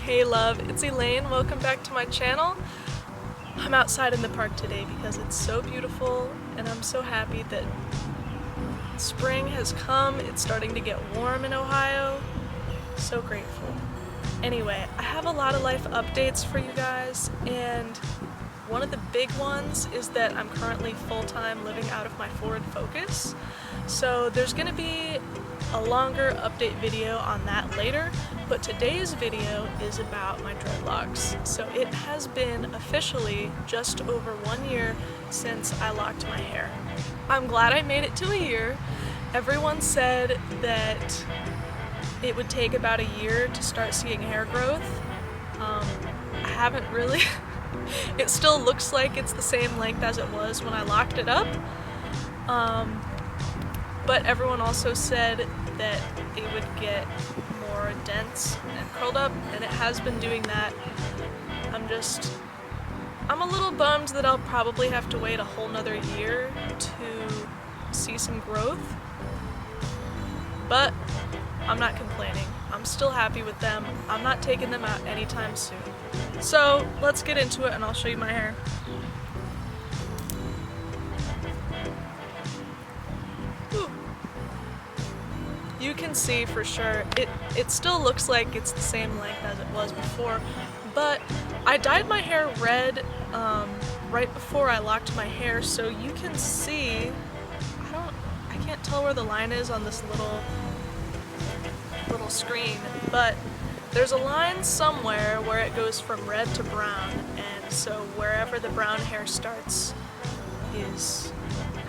Hey love, it's Elaine. Welcome back to my channel. I'm outside in the park today because it's so beautiful and I'm so happy that spring has come. It's starting to get warm in Ohio. So grateful. Anyway, I have a lot of life updates for you guys, and one of the big ones is that I'm currently full-time living out of my Ford Focus. So there's going to be a longer update video on that later, but today's video is about my dreadlocks. So it has been officially just over 1 year since I locked my hair. I'm glad I made it to a year. Everyone said that it would take about a year to start seeing hair growth. I haven't really. It still looks like it's the same length as it was when I locked it up. But everyone also said that it would get more dense and curled up, and it has been doing that. I'm a little bummed that I'll probably have to wait a whole nother year to see some growth, but I'm not complaining. I'm still happy with them. I'm not taking them out anytime soon. So let's get into it and I'll show you my hair. Ooh. You can see for sure, it still looks like it's the same length as it was before, but I dyed my hair red right before I locked my hair, so you can see, I can't tell where the line is on this little screen, but there's a line somewhere where it goes from red to brown, and so wherever the brown hair starts is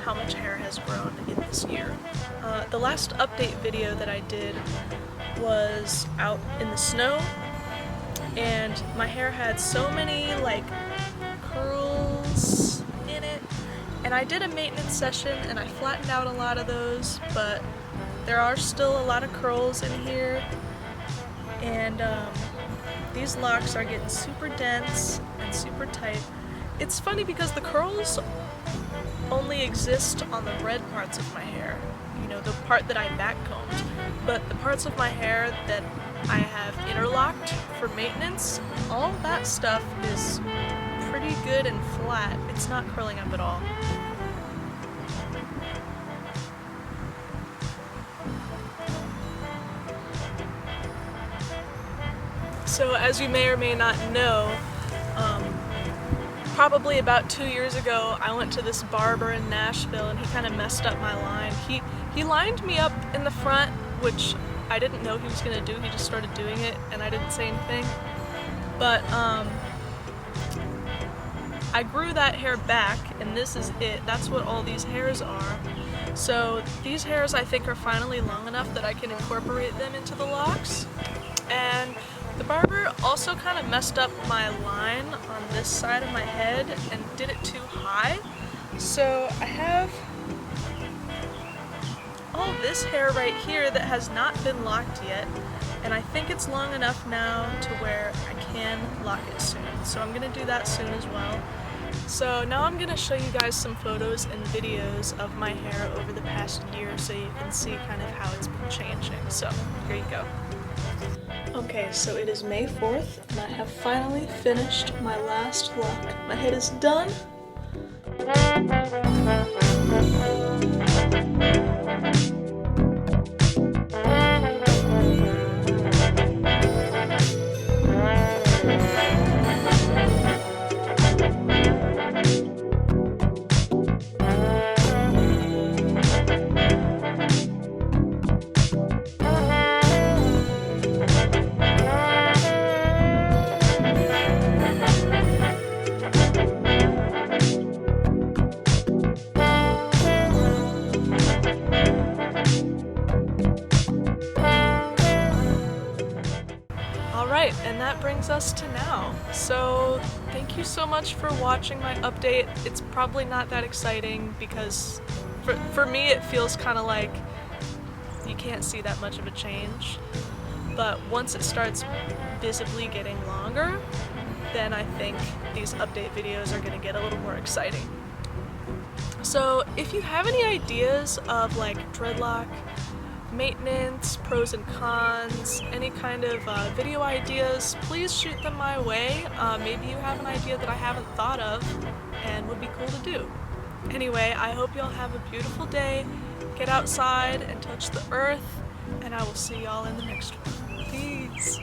how much hair has grown in this year. The last update video that I did was out in the snow, and my hair had so many like curls in it, and I did a maintenance session and I flattened out a lot of those, but there are still a lot of curls in here, and these locks are getting super dense and super tight. It's funny because the curls only exist on the red parts of my hair, you know, the part that I backcombed, but the parts of my hair that I have interlocked for maintenance, all that stuff is pretty good and flat. It's not curling up at all. So as you may or may not know, probably about 2 years ago I went to this barber in Nashville and he kind of messed up my line. He lined me up in the front, which I didn't know he was going to do. He just started doing it and I didn't say anything. But I grew that hair back, and this is it. That's what all these hairs are. So these hairs I think are finally long enough that I can incorporate them into the locks. And the barber also kind of messed up my line on this side of my head and did it too high. So I have all this hair right here that has not been locked yet, and I think it's long enough now to where I can lock it soon. So I'm going to do that soon as well. So now I'm going to show you guys some photos and videos of my hair over the past year so you can see kind of how it's been changing. So here you go. Okay, so it is May 4th, and I have finally finished my last lock. My head is done. Alright, and that brings us to now. So thank you so much for watching my update. It's probably not that exciting because for me it feels kind of like you can't see that much of a change. But once it starts visibly getting longer, then I think these update videos are going to get a little more exciting. So if you have any ideas of like dreadlock maintenance, pros and cons, any kind of video ideas, please shoot them my way. Maybe you have an idea that I haven't thought of and would be cool to do. Anyway, I hope y'all have a beautiful day. Get outside and touch the earth, and I will see y'all in the next one. Peace.